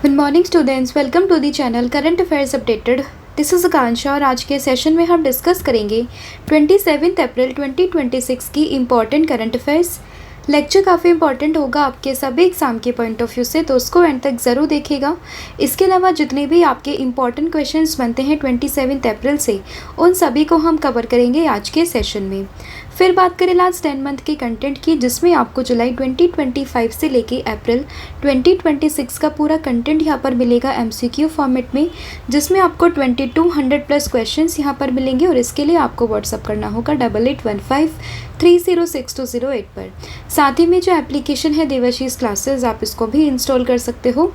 Good morning students, welcome to the channel current affairs updated. This is Akanksha और आज के session में हम डिस्कस करेंगे 27 अप्रैल 2026 की इम्पॉर्टेंट करंट अफेयर्स। लेक्चर काफ़ी इंपॉर्टेंट होगा आपके सभी एग्ज़ाम के पॉइंट ऑफ व्यू से, तो उसको एंड तक ज़रूर देखिएगा। इसके अलावा जितने भी आपके इम्पॉर्टेंट क्वेश्चंस बनते हैं 27 अप्रैल से, उन सभी को हम कवर करेंगे आज के सेशन में। फिर बात करें लास्ट 10 मंथ के कंटेंट की, जिसमें आपको जुलाई 2025 से लेके अप्रैल 2026 का पूरा कंटेंट यहाँ पर मिलेगा एमसीक्यू फॉर्मेट में, जिसमें आपको 2200 प्लस क्वेश्चंस यहाँ पर मिलेंगे। और इसके लिए आपको व्हाट्सअप करना होगा 8815306208 पर। साथ ही में जो एप्लीकेशन है देवाशीष क्लासेस, आप इसको भी इंस्टॉल कर सकते हो।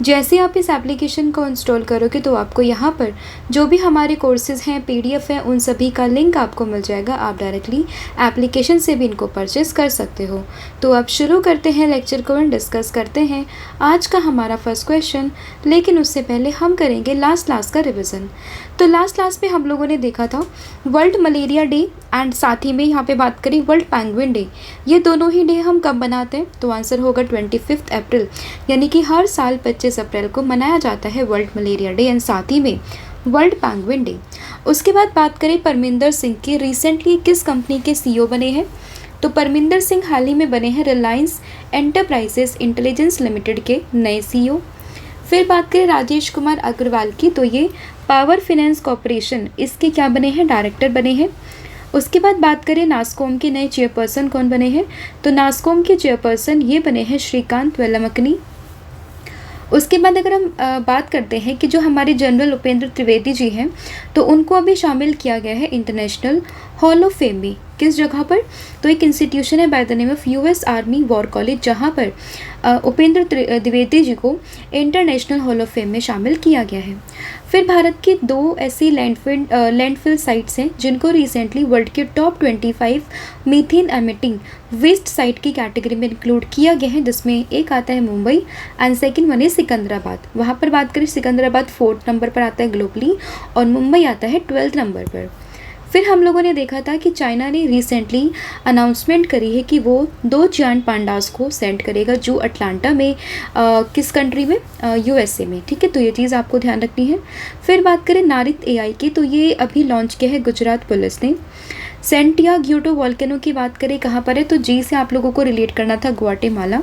जैसे आप इस एप्लीकेशन को इंस्टॉल करोगे तो आपको यहाँ पर जो भी हमारे कोर्सेज़ हैं, पीडीएफ हैं, उन सभी का लिंक आपको मिल जाएगा। आप डायरेक्टली एप्लीकेशन से भी इनको परचेस कर सकते हो। तो अब शुरू करते हैं लेक्चर को एंड डिस्कस करते हैं आज का हमारा फर्स्ट क्वेश्चन। लेकिन उससे पहले हम करेंगे लास्ट क्लास का रिविज़न। तो लास्ट क्लास में हम लोगों ने देखा था वर्ल्ड मलेरिया डे एंड साथ ही में यहाँ पे बात करें वर्ल्ड पेंगुइन डे। ये दोनों ही डे हम कब मनाते हैं? तो आंसर होगा 25 अप्रैल, यानी कि हर साल 25 अप्रैल को मनाया जाता है वर्ल्ड मलेरिया डे एंड साथ ही में वर्ल्ड पेंगुइन डे। उसके बाद बात करें परमिंदर सिंह की, रिसेंटली किस कंपनी के सीईओ बने हैं? तो परमिंदर सिंह हाल ही में बने हैं रिलायंस एंटरप्राइजेस इंटेलिजेंस लिमिटेड के नए सीईओ। फिर बात करें राजेश कुमार अग्रवाल की, तो ये पावर फाइनेंस कॉरपोरेशन इसके क्या बने हैं? डायरेक्टर बने हैं। उसके बाद बात करें नास्कॉम के नए चेयरपर्सन कौन बने हैं? तो नास्कॉम के चेयरपर्सन ये बने हैं श्रीकांत वेलमकनी। उसके बाद अगर हम बात करते हैं कि जो हमारे जनरल उपेंद्र त्रिवेदी जी हैं, तो उनको अभी शामिल किया गया है इंटरनेशनल हॉल ऑफ फेम में। किस जगह पर? तो एक इंस्टीट्यूशन है by the name of US army war college, जहाँ पर उपेंद्र द्विवेदी जी को इंटरनेशनल हॉल ऑफ फेम में शामिल किया गया है। फिर भारत की दो ऐसी लैंडफिल साइट्स हैं जिनको रिसेंटली वर्ल्ड के top 25 methane emitting waste site की कैटेगरी में इंक्लूड किया गया है, जिसमें एक आता है मुंबई एंड सेकंड वन है सिकंदराबाद। वहाँ पर बात करें सिकंदराबाद 4th नंबर पर आता है ग्लोबली और मुंबई आता है 12th नंबर पर। फिर हम लोगों ने देखा था कि चाइना ने रिसेंटली अनाउंसमेंट करी है कि वो 2 जायंट पांडास को सेंड करेगा जू अटलांटा में, किस कंट्री में? यूएसए में। ठीक है, तो ये चीज़ आपको ध्यान रखनी है। फिर बात करें नारित एआई की, तो ये अभी लॉन्च किया है गुजरात पुलिस ने। सेंटियागो वोल्केनो की बात करें कहाँ पर है? तो जी से आप लोगों को रिलेट करना था, ग्वाटेमाला।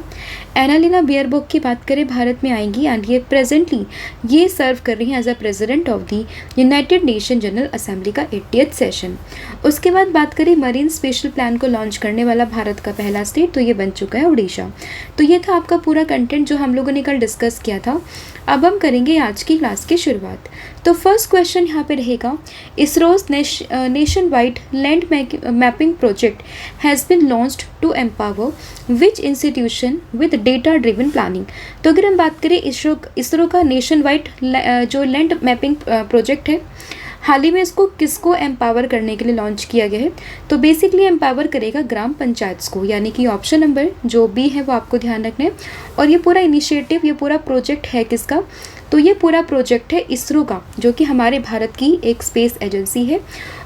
एनालिना बियरबॉक की बात करें भारत में आएंगी एंड ये प्रेजेंटली ये सर्व कर रही हैं as a president of the United Nation General Assembly का 80th सेशन। उसके बाद बात करें मरीन स्पेशल प्लान को लॉन्च करने वाला भारत का पहला स्टेट, तो ये बन चुका है उड़ीसा। तो ये था आपका पूरा कंटेंट जो हम लोगों ने कल डिस्कस किया था। अब हम करेंगे आज की क्लास की शुरुआत। तो फर्स्ट क्वेश्चन यहाँ पे रहेगा, ISRO's nationwide land mapping project has been launched to empower which institution with data driven planning. तो अगर हम बात करें इसरो का नेशन वाइड जो लैंड मैपिंग प्रोजेक्ट है, हाल ही में इसको किसको एम्पावर करने के लिए लॉन्च किया गया है? तो बेसिकली एम्पावर करेगा ग्राम पंचायत को, यानी कि ऑप्शन नंबर जो बी है वो आपको ध्यान रखना है। और ये पूरा इनिशिएटिव, ये पूरा प्रोजेक्ट है किसका? तो ये पूरा प्रोजेक्ट है इसरो का, जो कि हमारे भारत की एक स्पेस एजेंसी है,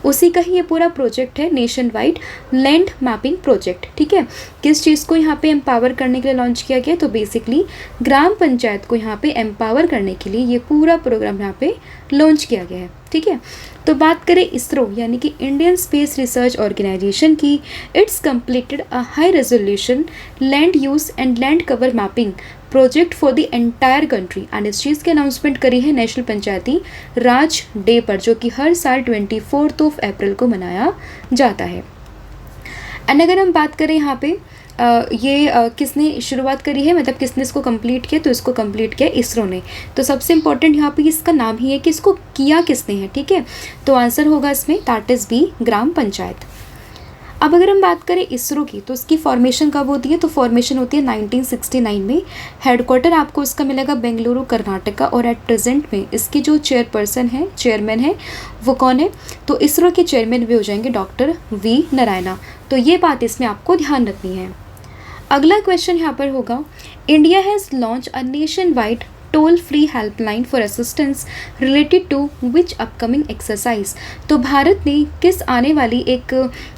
उसी का ही ये पूरा प्रोजेक्ट है nation wide land mapping project. ठीक है, किस चीज़ को यहाँ पे एम्पावर करने के लिए लॉन्च किया गया? तो बेसिकली ग्राम पंचायत को यहाँ पे एम्पावर करने के लिए ये पूरा प्रोग्राम यहाँ पे लॉन्च किया गया है। ठीक है, तो बात करें इसरो यानी कि इंडियन स्पेस रिसर्च ऑर्गेनाइजेशन की, it's completed a high resolution land use and land cover mapping project for the entire country and इस चीज़ की अनाउंसमेंट करी है नेशनल पंचायती राज डे पर, जो कि हर साल 24 अप्रैल को मनाया जाता है। एंड अगर हम बात करें यहाँ पे किसने शुरुआत करी है, मतलब किसने इसको कंप्लीट किया? तो इसको कंप्लीट किया इसरो ने। तो सबसे इम्पोर्टेंट यहाँ पे इसका नाम ही है कि इसको किया किसने है। ठीक है, तो आंसर होगा इसमें दैट इज़ बी, ग्राम पंचायत। अब अगर हम बात करें इसरो की, तो इसकी फॉर्मेशन कब होती है? तो फॉर्मेशन होती है 1969 में। हेडक्वार्टर आपको इसका मिलेगा बेंगलुरु कर्नाटका और एट प्रेजेंट में इसकी जो चेयरमैन है वो कौन है? तो इसरो के चेयरमैन भी हो जाएंगे डॉक्टर वी नारायणा। तो ये बात इसमें आपको ध्यान रखनी है। अगला क्वेश्चन यहाँ पर होगा, India has launch a nation wide toll free helpline for assistance related to which upcoming exercise. तो भारत ने किस आने वाली एक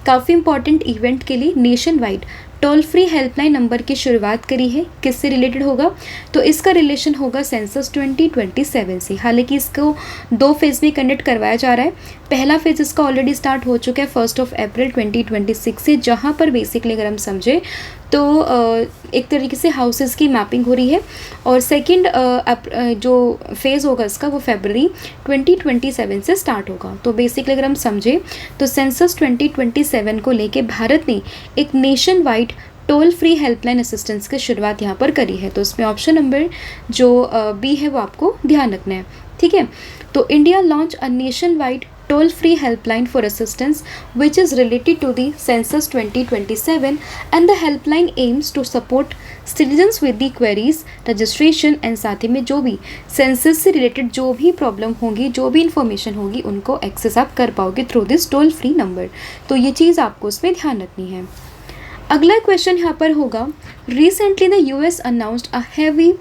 काफ़ी इंपॉर्टेंट इवेंट के लिए nation wide toll free helpline number की शुरुआत करी है, किससे रिलेटेड होगा? तो इसका रिलेशन होगा सेंसस 2027 से। हालांकि इसको 2 फेज़ में कंडक्ट करवाया जा रहा है। पहला फेज़ इसका ऑलरेडी स्टार्ट हो चुका है 1 अप्रैल 2026 से, जहाँ पर बेसिकली अगर हम समझे तो एक तरीके से हाउसेस की मैपिंग हो रही है, और सेकंड जो फेज़ होगा इसका वो फरवरी 2027 से स्टार्ट होगा। तो बेसिकली अगर हम समझे तो सेंसस 2027 को लेके भारत ने एक nation wide toll free helpline assistance की शुरुआत यहाँ पर करी है। तो इसमें ऑप्शन नंबर जो बी है वो आपको ध्यान रखना है, ठीक है। तो India launch a nation wide toll free helpline for assistance which is related to the census 2027, and the helpline aims to support citizens with the queries registration and साथ ही में जो भी सेंसस से रिलेटेड जो भी प्रॉब्लम होगी, जो भी इंफॉर्मेशन होगी, उनको एक्सेस आप कर पाओगे through this toll free number. तो ये चीज़ आपको उसमें ध्यान रखनी है। अगला क्वेश्चन यहाँ पर होगा, recently the US announced a heavy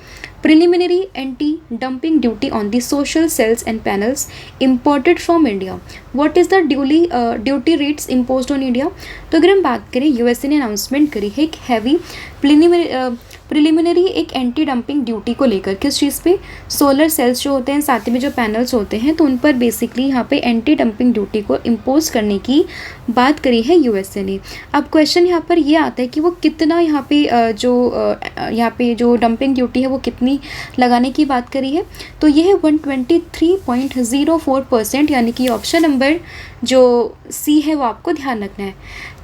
preliminary anti-dumping duty on the social cells and panels imported from India. What is the duty rates imposed on India? तो अगर हम बात करें, यूएसए ने अनाउंसमेंट करी है एक हैवी प्रिलिमिनरी एक एंटी डंपिंग ड्यूटी को लेकर। किस चीज़ पे? सोलर सेल्स जो होते हैं, साथ ही में जो पैनल्स होते हैं, तो उन पर बेसिकली यहाँ पे एंटी डंपिंग ड्यूटी को इम्पोज करने की बात करी है यूएसए ने। अब क्वेश्चन यहाँ पर ये आता है कि वो कितना यहाँ पे जो डंपिंग ड्यूटी है वो कितनी लगाने की बात करी है। तो ये है 123.04%, यानी कि ऑप्शन नंबर जो सी है वो आपको ध्यान रखना है।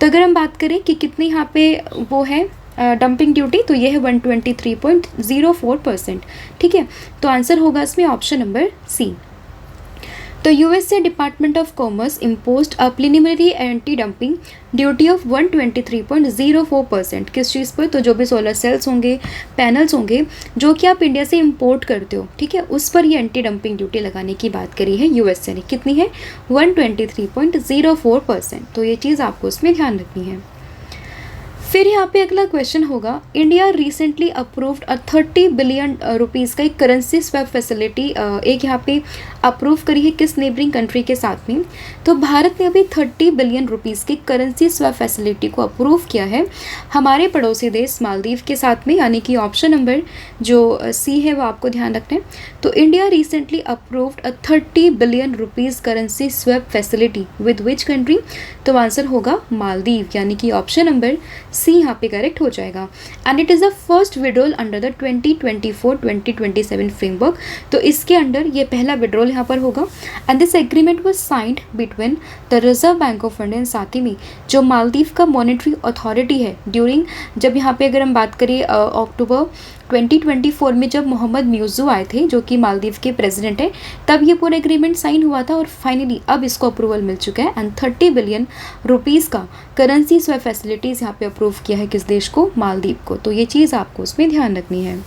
तो अगर हम बात करें कि कितनी यहाँ पे वो है डंपिंग ड्यूटी, तो ये है 123.04%, ठीक है। तो आंसर होगा इसमें ऑप्शन नंबर सी। तो USA department of commerce imposed a preliminary anti dumping duty of 123.04%। किस चीज़ पर? तो जो भी सोलर सेल्स होंगे, पैनल्स होंगे, जो कि आप इंडिया से इंपोर्ट करते हो, ठीक है, उस पर ये एंटी डंपिंग ड्यूटी लगाने की बात करी है यूएसए ने। कितनी है? 123.04%। तो ये चीज़ आपको उसमें ध्यान रखनी है। फिर यहाँ पे अगला क्वेश्चन होगा, इंडिया रिसेंटली अप्रूव्ड अ 30 बिलियन रुपीज़ का एक करेंसी स्वैप फैसिलिटी एक यहाँ पे अप्रूव करी है किस नेबरिंग कंट्री के साथ में? तो भारत ने अभी 30 बिलियन रुपीज़ की करेंसी स्वैप फैसिलिटी को अप्रूव किया है हमारे पड़ोसी देश मालदीव के साथ में, यानी कि ऑप्शन नंबर जो सी है वो आपको ध्यान रखना है। तो India recently approved a 30 billion rupees currency swap facility with which country? तो आंसर होगा मालदीव, यानी कि ऑप्शन नंबर सी यहाँ पे करेक्ट हो जाएगा। And it is the first withdrawal under the 2024-2027 framework. तो इसके अंडर ये पहला विड्रॉल यहाँ पर होगा। And this agreement was signed between the reserve bank of India, साथ ही में जो मालदीव का मॉनेटरी अथॉरिटी है ड्यूरिंग, जब यहाँ पे अगर हम बात करें अक्टूबर 2024 में जब मोहम्मद म्यूज़ू आए थे, जो कि मालदीव के प्रेसिडेंट है, तब ये पूरा एग्रीमेंट साइन हुआ था, और फाइनली अब इसको अप्रूवल मिल चुका है। एंड 30 बिलियन रुपीज़ का करेंसी स्वैप फैसिलिटीज़ यहाँ पे अप्रूव किया है किस देश को? मालदीव को। तो ये चीज़ आपको उसमें ध्यान रखनी है।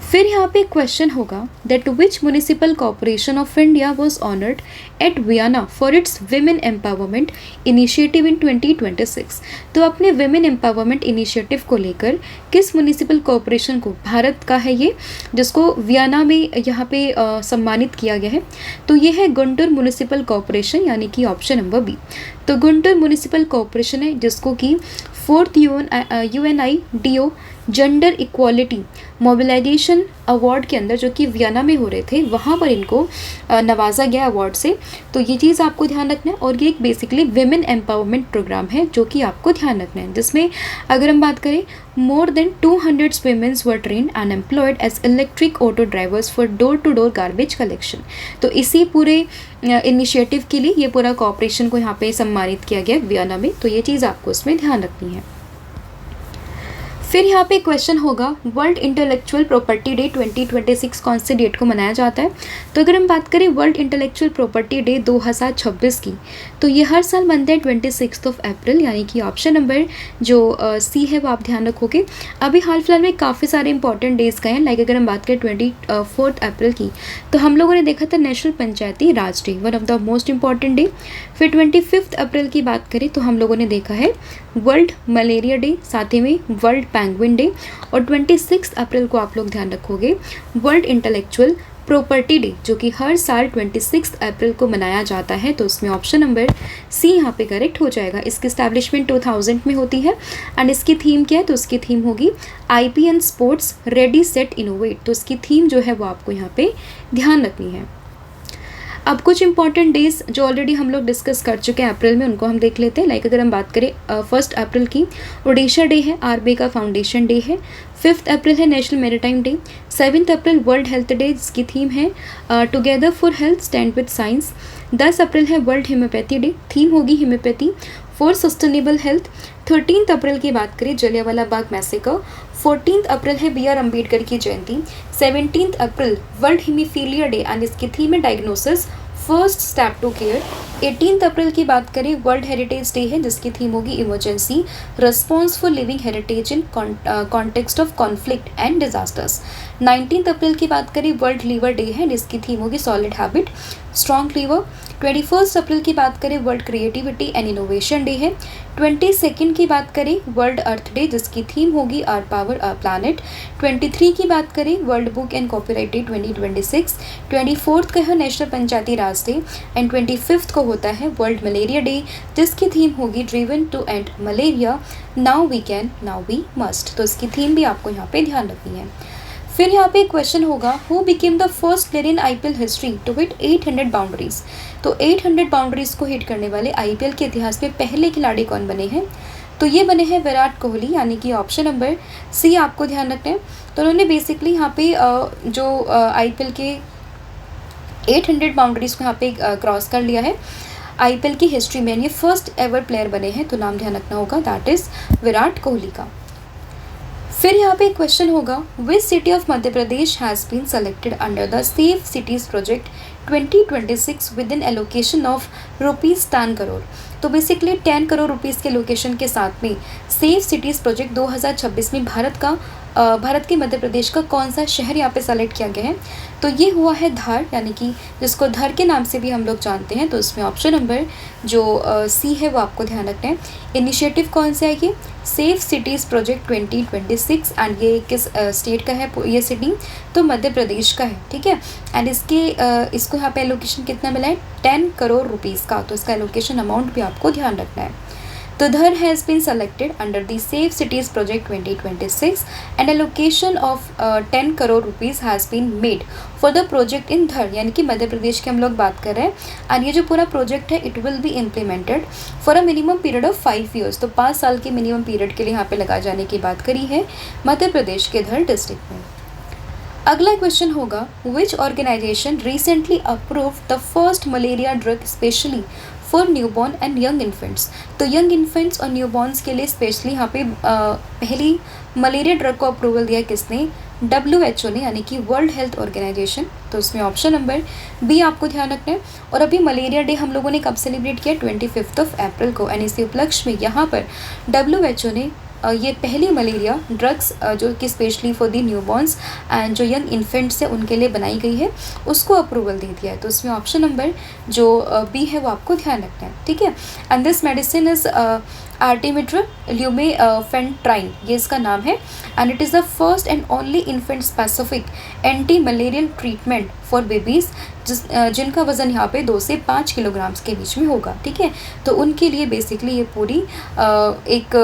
फिर यहाँ पे क्वेश्चन होगा, that which municipal corporation of India was honoured eight Vienna for its women empowerment initiative in 2026। तो अपने विमेन एम्पावरमेंट इनिशिएटिव को लेकर किस म्यूनिसिपल कॉर्पोरेशन को, भारत का है ये, जिसको वियना में यहाँ पे सम्मानित किया गया है? तो ये है गुंटूर म्यूनिसिपल कॉर्पोरेशन, यानी कि ऑप्शन नंबर बी। तो गुंटूर म्यूनिसिपल कॉर्पोरेशन है जिसको कि 4th UNIDO gender equality mobilization award के अंदर, जो कि वियना में हो रहे थे, वहाँ पर इनको नवाजा गया अवार्ड से। तो ये चीज़ आपको ध्यान रखना है। और ये एक बेसिकली विमेन एम्पावरमेंट प्रोग्राम है जो कि आपको ध्यान रखना है, जिसमें अगर हम बात करें more than 200 women were trained and employed as electric auto drivers for door to door garbage collection. तो इसी पूरे इनिशिएटिव के लिए ये पूरा कॉर्पोरेशन को यहाँ पे सम्मानित किया गया वियना में। तो ये चीज़ आपको उसमें ध्यान रखनी है। फिर यहाँ पे क्वेश्चन होगा, वर्ल्ड इंटेलेक्चुअल प्रॉपर्टी डे 2026 कौन से डेट को मनाया जाता है? तो अगर हम बात करें वर्ल्ड इंटेलेक्चुअल प्रॉपर्टी डे 2026 की, तो ये हर साल बनता है 26 अप्रैल, यानी कि ऑप्शन नंबर जो सी है वो आप ध्यान रखोगे। अभी हाल फिलहाल में काफ़ी सारे इंपॉर्टेंट डेज गए हैं, लाइक अगर हम बात करें 24 अप्रैल की, तो हम लोगों ने देखा था national panchayati Raj day, one of the most important day. फिर 25 अप्रैल की बात करें तो हम लोगों ने देखा है वर्ल्ड मलेरिया डे, साथ ही में वर्ल्ड पेंगुइन डे। और 26 अप्रैल को आप लोग ध्यान रखोगे वर्ल्ड इंटेलेक्चुअल प्रॉपर्टी डे, जो कि हर साल 26 अप्रैल को मनाया जाता है। तो उसमें ऑप्शन नंबर सी यहाँ पे करेक्ट हो जाएगा। इसकी स्टैब्लिशमेंट 2000 में होती है एंड इसकी थीम क्या है, तो उसकी थीम होगी IPN sports ready set innovate. तो इसकी थीम जो है वो आपको यहाँ पे ध्यान रखनी है। अब कुछ इंपॉर्टेंट डेज जो ऑलरेडी हम लोग डिस्कस कर चुके हैं अप्रैल में, उनको हम देख लेते हैं। लाइक अगर हम बात करें 1 अप्रैल की, ओडिशा डे है, RBI का फाउंडेशन डे है। 5 अप्रैल है नेशनल मैरीटाइम डे। 7 अप्रैल वर्ल्ड हेल्थ डे, जिसकी थीम है together for health stand with science. 10 अप्रैल है वर्ल्ड हेम्योपैथी डे, थीम होगी हेम्योपैथी फॉर सस्टेनेबल हेल्थ। 13 अप्रैल की बात करें जलियांवाला बाग मैसेकर। 14 अप्रैल है BR अम्बेडकर की जयंती। 17 अप्रैल वर्ल्ड हीमोफीलिया डे एंड इसकी थीम है diagnosis first step to care. 18 अप्रैल की बात करें वर्ल्ड हेरिटेज डे है, जिसकी थीम होगी emergency response for living heritage in context of conflict and disasters. 19 अप्रैल की बात करें वर्ल्ड लीवर डे है, जिसकी थीम होगी सॉलिड हैबिट स्ट्रॉन्ग लीवर। 21 अप्रैल की बात करें world creativity and innovation day है। 22 की बात करें वर्ल्ड अर्थ डे, जिसकी थीम होगी आवर पावर आवर प्लानट। 23 की बात करें world book and copyright day 2026। 24 का है national panchayati Raj day and 25 को होता है वर्ल्ड मलेरिया डे, जिसकी थीम होगी driven to end malaria now we can now we must. तो इसकी थीम भी आपको यहाँ पे ध्यान रखनी है। फिर यहाँ पे एक क्वेश्चन होगा, who became the first player in IPL history to hit 800 boundaries. तो 800 बाउंड्रीज को हिट करने वाले IPL के इतिहास में पहले खिलाड़ी कौन बने हैं, तो ये बने हैं विराट कोहली, यानी कि ऑप्शन नंबर सी आपको ध्यान रखना है। तो उन्होंने बेसिकली यहाँ पे जो IPL के 800 बाउंड्रीज को यहाँ पे क्रॉस कर लिया है। IPL की हिस्ट्री में ये फर्स्ट एवर प्लेयर बने हैं, तो नाम ध्यान रखना होगा, दैट इज विराट कोहली का। फिर यहाँ पे क्वेश्चन होगा, which city of Madhya Pradesh has been selected under the safe cities project 2026 with in allocation of ₹10 crore. तो बेसिकली 10 करोड़ रुपीज़ के लोकेशन के साथ में सेफ सिटीज़ प्रोजेक्ट 2026 में भारत के मध्य प्रदेश का कौन सा शहर यहाँ पे सेलेक्ट किया गया है, तो ये हुआ है धार, यानी कि जिसको धर के नाम से भी हम लोग जानते हैं। तो इसमें ऑप्शन नंबर जो सी है वो आपको ध्यान रखना है। इनिशिएटिव कौन सा है ये, सेफ सिटीज़ प्रोजेक्ट 2026 एंड ये किस स्टेट का है ये सिटी, तो मध्य प्रदेश का है, ठीक है। एंड इसको यहाँ पे एलोकेशन कितना मिला है, 10 करोड़ रुपीज़ का। तो इसका एलोकेशन अमाउंट भी आपको ध्यान रखना है। तो Dhar has been selected under the Safe Cities Project 2026 and allocation of 10 crore rupees has been made for the project in Dhar, यानी कि मध्य प्रदेश की हम लोग बात कर रहे हैं। और ये जो पूरा प्रोजेक्ट है it will be implemented for a minimum period of 5 years। तो 5 साल के मिनिमम पीरियड के लिए यहाँ पे लगाए जाने की बात करी है मध्य प्रदेश के धर डिस्ट्रिक्ट में। अगला क्वेश्चन होगा, which organization recently approved the first malaria drug specially for newborn and young infants. तो यंग इन्फेंट्स और न्यूबॉर्न्स के लिए स्पेशली यहाँ पे पहली मलेरिया ड्रग को अप्रूवल दिया किसने, WHO ने, यानी कि वर्ल्ड हेल्थ ऑर्गेनाइजेशन। तो उसमें ऑप्शन नंबर बी आपको ध्यान रखना है। और अभी मलेरिया डे हम लोगों ने कब सेलिब्रेट किया, 25 अप्रैल को, एंड इसी उपलक्ष्य में यहाँ पर WHO ने ये पहली मलेरिया ड्रग्स जो कि specially for the newborn's and जो यंग इन्फेंट्स है उनके लिए बनाई गई है, उसको अप्रूवल दे दिया है। तो उसमें ऑप्शन नंबर जो बी है वो आपको ध्यान रखना है, ठीक है। एंड दिस मेडिसिन इज आर्टिमिट्रा ल्यूमेफेंट्राइन, ये इसका नाम है, and it is the first and only infant specific anti malarial treatment for babies जिनका वज़न यहाँ पे 2 से 5 किलोग्राम्स के बीच में होगा, ठीक है। तो उनके लिए बेसिकली ये पूरी एक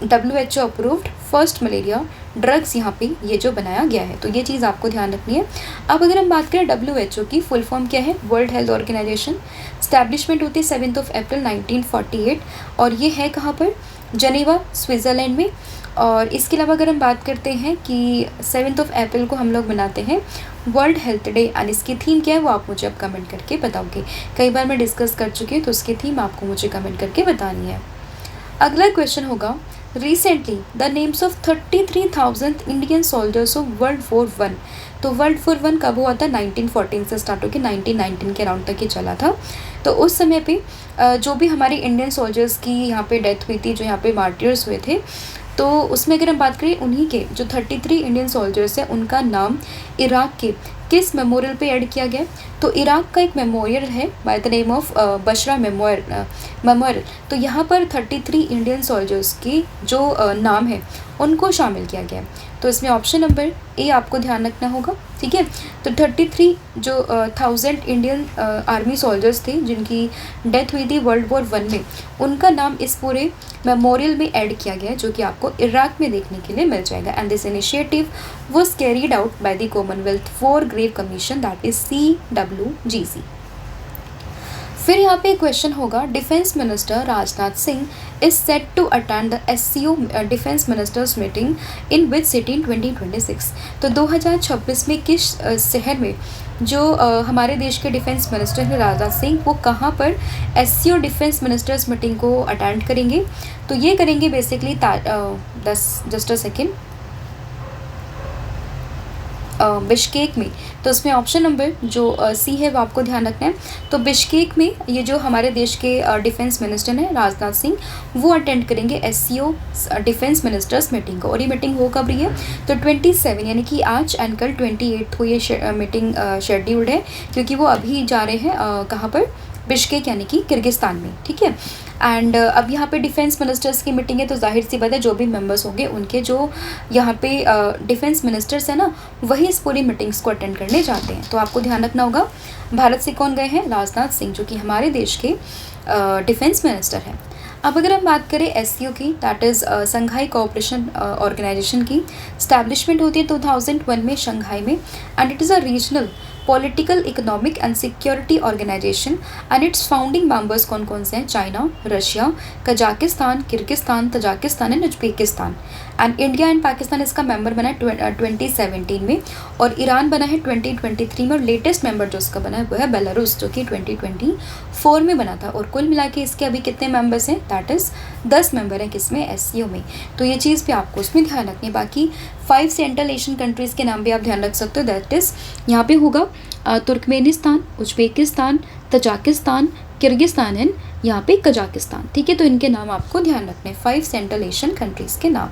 WHO approved first malaria drugs यहाँ पे ये जो बनाया गया है, तो ये चीज़ आपको ध्यान रखनी है। अब अगर हम बात करें WHO की फुल फॉर्म क्या है, वर्ल्ड हेल्थ ऑर्गेनाइजेशन। स्टैब्लिशमेंट होती है 7 अप्रैल 1948 और ये है कहाँ पर, जनेवा स्विट्ज़रलैंड में। और इसके अलावा अगर हम बात करते हैं कि 7 अप्रैल को हम लोग मनाते हैं वर्ल्ड हेल्थ डे, एंड इसकी थीम क्या है वो आप मुझे अब कमेंट करके बताओगे। कई बार मैं डिस्कस कर चुकी हूँ, तो उसकी थीम आपको मुझे कमेंट करके बतानी है। अगला क्वेश्चन होगा, Recently, the names of 33,000 Indian soldiers of World War I। तो वर्ल्ड वॉर 1 कब हुआ था, 1914 से स्टार्ट होकर 1919 के अराउंड तक ही चला था। तो उस समय पे जो भी हमारे इंडियन सोल्जर्स की यहाँ पे डेथ हुई थी, जो यहाँ पे मार्टियर्स हुए थे, तो उसमें अगर हम बात करें उन्हीं के जो 33 इंडियन सोल्जर्स हैं उनका नाम इराक के किस मेमोरियल पे ऐड किया गया है? तो इराक का एक मेमोरियल है by the name of Bushra memorial. तो यहाँ पर 33 इंडियन सोल्जर्स की जो नाम है उनको शामिल किया गया है। तो इसमें ऑप्शन नंबर ए आपको ध्यान रखना होगा, ठीक है। तो 33 जो 1000 इंडियन आर्मी सोल्जर्स थे जिनकी डेथ हुई थी वर्ल्ड वॉर 1 में, उनका नाम इस पूरे मेमोरियल में ऐड किया गया है, जो कि आपको इराक में देखने के लिए मिल जाएगा। And this initiative was carried out by the Commonwealth War Grave Commission, that is CWGC। फिर यहाँ पे क्वेश्चन होगा, defence minister Rajnath Singh is set to attend the SCO defence ministers meeting in which city in 2026। तो 2026 में किस शहर में जो हमारे देश के डिफेंस मिनिस्टर हैं राजनाथ सिंह, वो कहाँ पर SCO डिफेंस मिनिस्टर्स मीटिंग को अटेंड करेंगे? तो ये करेंगे basically just a second, Bishkek में। तो इसमें ऑप्शन नंबर जो सी है वो आपको ध्यान रखना है। तो बिश्केक में ये जो हमारे देश के डिफेंस मिनिस्टर हैं राजनाथ सिंह, वो अटेंड करेंगे SCO डिफेंस मिनिस्टर्स मीटिंग को। और ये मीटिंग हो कब रही है? तो 27 यानी कि आज एंड कल 28 को ये मीटिंग शेड्यूल्ड है, क्योंकि वो अभी जा रहे हैं कहाँ पर? बिश्केक यानी कि किर्गिस्तान में, ठीक है। एंड अब यहाँ पे डिफेंस मिनिस्टर्स की मीटिंग है, तो जाहिर सी बात है जो भी मेंबर्स होंगे उनके जो यहाँ पे डिफेंस मिनिस्टर्स हैं ना, वही इस पूरी मीटिंग्स को अटेंड करने जाते हैं। तो आपको ध्यान रखना होगा, भारत से कौन गए हैं? राजनाथ सिंह, जो कि हमारे देश के डिफेंस मिनिस्टर हैं। अब अगर हम बात करें SCO की, that is Shanghai cooperation organization की, स्टैब्लिशमेंट होती है 2001 में शंघाई में। And it is a regional political, economic and security organization. And its founding members कौन कौन से हैं? China, Russia, Kazakhstan, Kyrgyzstan, Tajikistan and Uzbekistan. And India and Pakistan इसका मेंबर बना है 2017 में, और ईरान बना है 2023 में, और लेटेस्ट मेंबर जो उसका बना है वो है बेलारूस, जो कि 2024 में बना था। और कुल मिला के इसके अभी कितने मेंबर्स हैं? दैट इज़ 10 मेंबर हैं किसमें? SCO में। तो ये चीज़ भी आपको उसमें ध्यान रखनी है। बाकी 5 सेंट्रल एशियन कंट्रीज़ के नाम भी आप ध्यान रख सकते हो, दैट इज़ यहाँ पे होगा Turkmenistan, Uzbekistan, Tajikistan, Kyrgyzstan and यहाँ पे कजाकिस्तान, ठीक है। तो इनके नाम आपको ध्यान रखने हैं, 5 सेंट्रल एशियन कंट्रीज़ के नाम।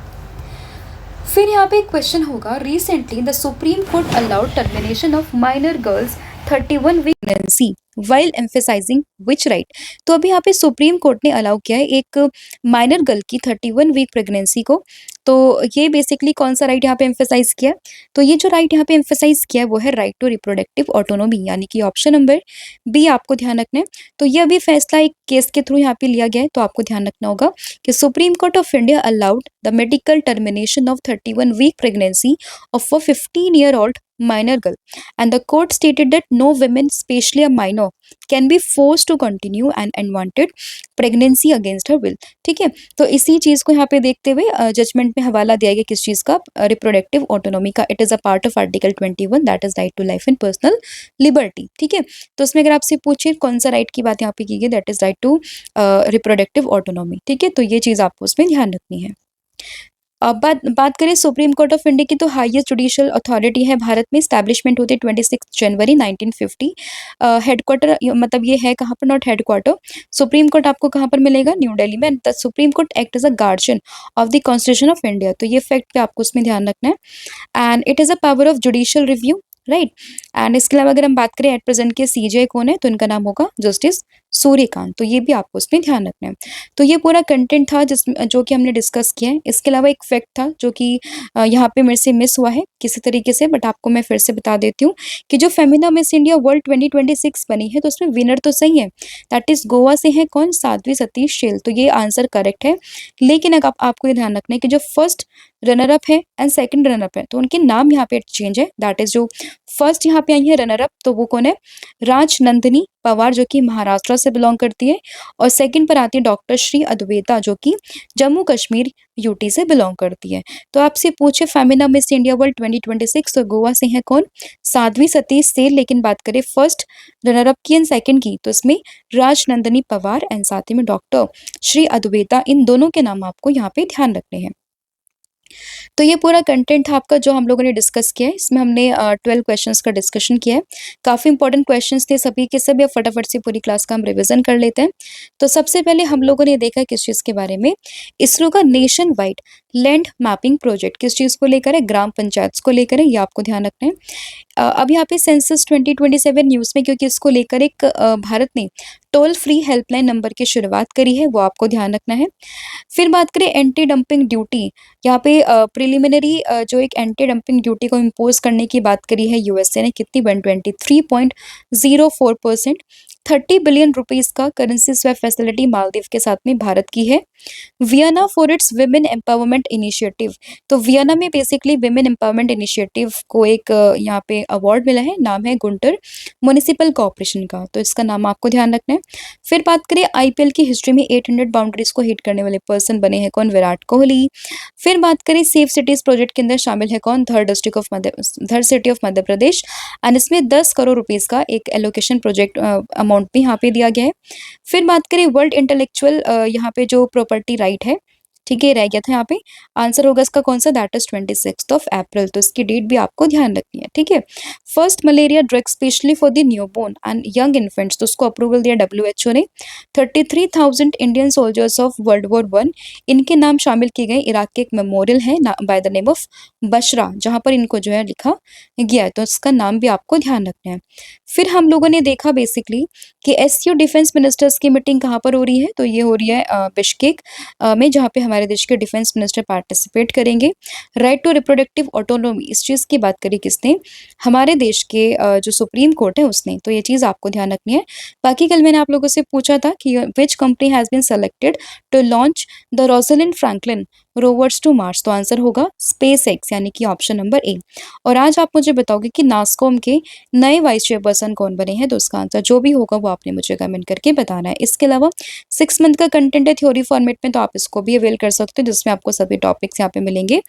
फिर यहाँ पे एक क्वेश्चन होगा, recently the supreme court allowed termination of minor girls 31 week pregnancy while emphasizing which right. तो अभी यहाँ पे सुप्रीम कोर्ट ने अलाउ किया है एक माइनर गर्ल की 31 वीक प्रेगनेंसी को। तो ये बेसिकली कौन सा राइट यहाँ पे एम्फेसाइज किया? तो ये जो राइट यहाँ पे एम्फेसाइज किया है वो है राइट टू रिप्रोडक्टिव ऑटोनॉमी, यानी कि ऑप्शन नंबर बी आपको ध्यान रखना है। तो ये अभी फैसला एक केस के थ्रू यहाँ पे लिया गया है, तो आपको ध्यान रखना होगा कि supreme court of India allowed the medical termination of 31 week pregnancy of a 15-year-old minor girl, and the court stated that no women, especially a minor, can be forced to continue an unwanted pregnancy against her will, ठीक है। तो इसी चीज़ को यहाँ पे देखते हुए judgement में हवाला दिया गया किस चीज़ का? रिप्रोडक्टिव ऑटोनॉमी का। It is a part of article 21, that is right to life and personal liberty, ठीक है। तो उसमें अगर आपसे पूछे कौन सा राइट की बात यहाँ पे की गई, that is right to reproductive autonomy, ठीक है। तो ये चीज़ आपको उसमें ध्यान रखनी है। अब बात करें सुप्रीम कोर्ट ऑफ इंडिया की, तो हाईएस्ट जुडिशियल अथॉरिटी है भारत में, स्टैब्लिशमेंट होती है 26 जनवरी 1950। हेडक्वार्टर मतलब ये है कहाँ पर? Not headquarter. सुप्रीम कोर्ट आपको कहाँ पर मिलेगा? न्यू दिल्ली में। The supreme court act as a guardian of the constitution of India, तो ये फैक्ट पे आपको उसमें ध्यान रखना है। And it is a power of judicial review, right. And इसके अलावा अगर हम बात करें एट प्रेजेंट के CJ कौन है, तो इनका नाम होगा जस्टिस सूर्यकांत, तो ये भी आपको उसमें ध्यान रखना है। तो ये पूरा कंटेंट था जो कि हमने डिस्कस किया है। इसके अलावा एक फैक्ट था जो कि यहाँ पे मेरे से मिस हुआ है किसी तरीके से, बट आपको मैं फिर से बता देती हूँ कि जो फेमिना मिस इंडिया वर्ल्ड 2026 बनी है, तो उसमें विनर तो सही है, दैट इज गोवा से है कौन? साध्वी सतीश शैल, तो ये आंसर करेक्ट है। लेकिन अगर आपको ये ध्यान रखना है कि जो फर्स्ट रनर अप है एंड सेकंड रनर अप है, तो उनके नाम यहाँ पे चेंज है। दैट इज जो फर्स्ट यहाँ पे आई है रनर अप, तो वो कौन है? राजनंदिनी पवार, जो कि महाराष्ट्र से बिलोंग करती है। और सेकंड पर आती है डॉक्टर श्री अद्वैता, जो कि जम्मू कश्मीर UT से बिलोंग करती है। तो आपसे पूछे फेमिना मिस इंडिया वर्ल्ड 2026, तो गोवा से है कौन? साध्वी सतीश सेल। लेकिन बात करें फर्स्ट रनर अप की एंड सेकंड की, तो इसमें राजनंदिनी पवार एंड साथ ही में डॉक्टर श्री अद्वैता, इन दोनों के नाम आपको यहाँ पे ध्यान रखने हैं। तो ये पूरा कंटेंट था आपका जो हम लोगों ने डिस्कस किया है। इसमें हमने 12 क्वेश्चंस का डिस्कशन किया है। काफ़ी इंपॉर्टेंट क्वेश्चंस थे सभी के सभी। अब फटाफट से पूरी क्लास का हम रिवीजन कर लेते हैं। तो सबसे पहले हम लोगों ने देखा किस चीज़ के बारे में? इसरो का nationwide land mapping project किस चीज़ को लेकर है? ग्राम पंचायत को लेकर है, ये आपको ध्यान रखना है। अब यहाँ पे सेंसस 2027 न्यूज़ में क्योंकि इसको लेकर एक भारत ने टोल फ्री हेल्पलाइन नंबर की शुरुआत करी है, वो आपको ध्यान रखना है। फिर बात करें एंटी डंपिंग ड्यूटी, यहाँ पे प्रिलिमिनरी जो एक एंटी डंपिंग ड्यूटी को इम्पोज करने की बात करी है यूएसए ने, कितनी 123.04%। 30 बिलियन रुपीस का करेंसी स्वैप फैसिलिटी मालदीव के साथ में भारत की है। Vienna for its women empowerment initiative, तो वियना में बेसिकली विमेन एम्पावरमेंट इनिशिएटिव को एक यहाँ पे अवार्ड मिला है, नाम है गुंटर म्युनिसिपल कॉर्पोरेशन का, तो इसका नाम आपको ध्यान रखना है। फिर बात करें आईपीएल की हिस्ट्री में 800 बाउंड्रीज को हिट करने वाले पर्सन बने हैं कौन? विराट कोहली। फिर बात करें सेफ सिटीज प्रोजेक्ट के अंदर शामिल है कौन? धर city of Madhya Pradesh, and इसमें 10 करोड़ रुपीस का एक एलोकेशन प्रोजेक्ट अमाउंट भी यहाँ पे दिया गया है। फिर बात करें वर्ल्ड इंटेलेक्चुअल यहाँ पे जो प्रॉपर्टी राइट है, ठीक है, रह गया था यहाँ पे, आंसर होगा इसका कौन सा? दैट इज 26 अप्रैल, तो इसकी डेट भी आपको ध्यान रखनी है, ठीक है। First malaria drug specially for the newborn and young infants, तो उसको अप्रूवल दिया WHO ने। 33,000 Indian soldiers of world war 1, इनके नाम शामिल किए गए। इराक के एक मेमोरियल है by the name of Bushra, जहाँ पर इनको जो है लिखा गया है, तो इसका नाम भी आपको ध्यान रखना है। फिर हम लोगों ने देखा बेसिकली कि एससीओ डिफेंस मिनिस्टर्स की मीटिंग कहाँ पर हो रही है, तो ये हो रही है बिश्केक में, जहाँ पे हमारे देश के डिफेंस मिनिस्टर पार्टिसिपेट करेंगे। राइट टू रिप्रोडक्टिव ऑटोनॉमी, इस चीज़ की बात करी किसने? हमारे देश के जो सुप्रीम कोर्ट है उसने, तो ये चीज़ आपको ध्यान रखनी है। बाकी कल मैंने आप लोगों से पूछा था कि which company has been selected to launch the Rosalind Franklin rovers to Mars, तो आंसर होगा स्पेस एक्स, यानी कि ऑप्शन नंबर ए। और आज आप मुझे बताओगे कि नास्कॉम के नए वाइस चेयरपर्सन कौन बने हैं, तो उसका आंसर जो भी होगा वो आपने मुझे कमेंट करके बताना है। इसके अलावा 6 मंथ का कंटेंट है थ्योरी फॉर्मेट में, तो आप इसको भी अवेल कर सकते हो, जिसमें आपको सभी टॉपिक्स यहाँ पे मिलेंगे।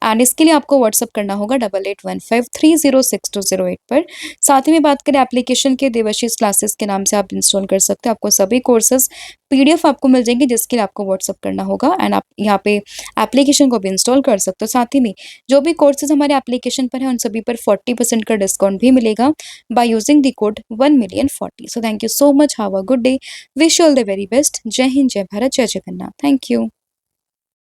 एंड इसके लिए आपको व्हाट्सअप करना होगा 8815306208 पर। साथ ही में बात करें एप्लीकेशन के, देवाशीष क्लासेस के नाम से आप इंस्टॉल कर सकते हो। आपको सभी कोर्सेज PDF आपको मिल जाएंगे, जिसके लिए आपको व्हाट्सअप करना होगा, एंड आप यहाँ पे एप्लीकेशन को भी इंस्टॉल कर सकते हो। साथ ही में जो भी कोर्सेज हमारे एप्लीकेशन पर है उन सभी पर 40% का डिस्काउंट भी मिलेगा by using the code 1,000,040। So thank you so much, have a good day, wish you all the very best. जय हिंद, जय भारत, जय जगन्नाथ, थैंक यू।